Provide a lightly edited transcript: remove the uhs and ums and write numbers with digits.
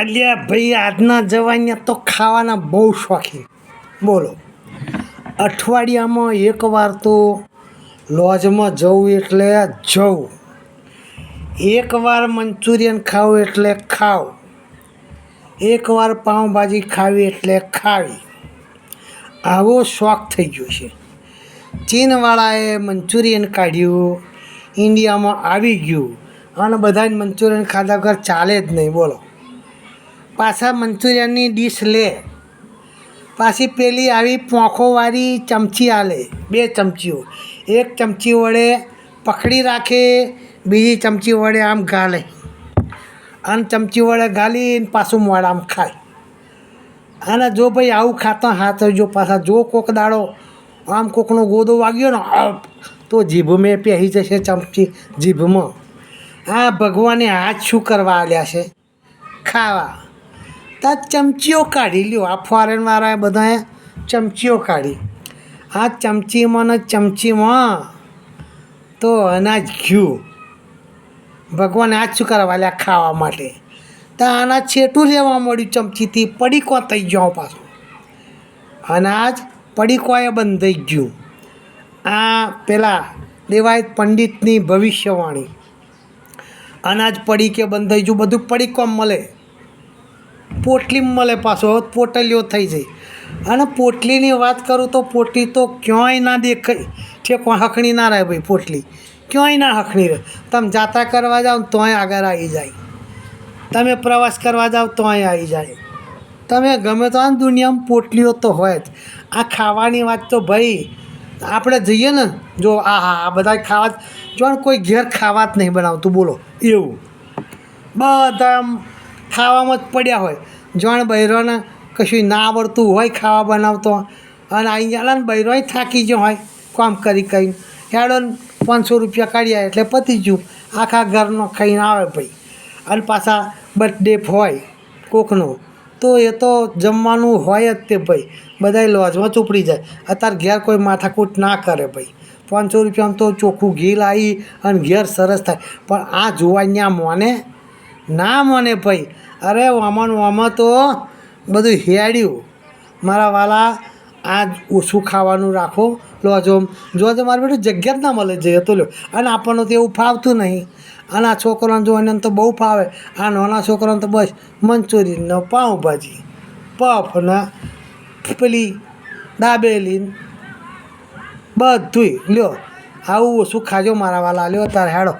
અલ્યા ભાઈ, આજના જવાનને તો ખાવાના બહુ શોખીન. બોલો, અઠવાડિયામાં એકવાર તો લોજમાં જવું એટલે જવું, એકવાર મંચુરિયન ખાવું એટલે ખાવ, એકવાર પાઉંભાજી ખાવી એટલે ખાવી. આવો શોખ થઈ ગયો છે. ચીનવાળાએ મંચુરિયન કાઢ્યું, ઇન્ડિયામાં આવી ગયું અને બધાને મંચુરિયન ખાધા વગર ચાલે જ નહીં. બોલો, પાછા મંચુરિયનની ડીશ લે, પાછી પેલી આવી પોંખોવાળી ચમચી આલે, 2 ચમચીઓ, એક ચમચી વડે પકડી રાખે, બીજી ચમચી વડે આમ ગાલે અને ચમચી વડે ગાલીને પાછું મોઢામાં ખાય. અને જો ભાઈ આવું ખાતા હાથ જો પાછા જો કોક દાડો આમ કોકનો ગોદો વાગ્યો ને તો જીભમાં પહેરી જશે ચમચી જીભમાં. આ ભગવાને હાથ શું કરવા આલ્યા છે? ખાવા. તા ચમચીઓ કાઢી લ્યો. આ ફોરેનવાળાએ બધાએ ચમચીઓ કાઢી. આ ચમચીમાં ને ચમચીમાં તો અનાજ ઘ્યું. ભગવાને હાથ શું કરવા આલ્યા? ખાવા માટે. તો આના છેટું લેવા મળ્યું ચમચીથી, પડીકો થઈ ગયો પાછું. અનાજ પડીકોએ બંધાઈ ગયું. આ પેલા દેવાયત પંડિતની ભવિષ્યવાણી. અનાજ પડીકે બંધાઈ ગયું, બધું પડીકોમાં મળે, પોટલીમાં મળે. પાછો પોટલીઓ થઈ જાય. અને પોટલીની વાત કરું તો પોટલી તો ક્યાંય ના દેખાય છે, કોઈ હખણી ના રહે ભાઈ. પોટલી ક્યાંય ના હખણી રહે. તમે જાત્રા કરવા જાઓ તોય આગળ આવી જાય, તમે પ્રવાસ કરવા જાઓ તોય આવી જાય, તમે ગમે તો આ દુનિયામાં પોટલીઓ તો હોય જ. આ ખાવાની વાત તો ભાઈ આપણે જઈએ ને, જો આ બધા ખાવા જો કોઈ ઘેર ખાવા જ નહીં બનાવતું. બોલો, એવું બધા ખાવામાં જ પડ્યા હોય. જોણ બૈરોને કશું ના આવડતું હોય ખાવા બનાવતો અને અહીં ગયા ને બૈરોય થાકી ગયો હોય કામ કરી કરીને, હેડો 500 રૂપિયા કાઢ્યા એટલે પતી ગયું. આખા ઘરનો ખાઈને આવે ભાઈ. અને પાછા બર્થડે હોય કોકનો તો એ તો જમવાનું હોય જ તે ભાઈ. બધા લોજમાં ચોપડી જાય. અત્યારે ઘેર કોઈ માથાકૂટ ના કરે ભાઈ. 500 રૂપિયામાં તો ચોખ્ખું ઘી લાવી અને ઘેર સરસ થાય. પણ આ જોવાન્યા મોને ના મને ભાઈ. અરે આમાં તો બધું હેડ્યું. મારા વાલા, આ ઓછું ખાવાનું રાખો લોજો. જો મારે બેટું જગ્યા જ ના મળે જઈએ તો લો. અને આપણને તો એવું ફાવતું નહીં. અને આ છોકરાને જોઈને તો બહુ ફાવે. આ નાના છોકરાને તો બસ મંચુરિયન ને પાઉંભાજી, પફ ને પેલી દાબેલી બધુંય લ્યો. આવું ઓછું ખાજો મારા વાલા. લ્યો તારે હેડો.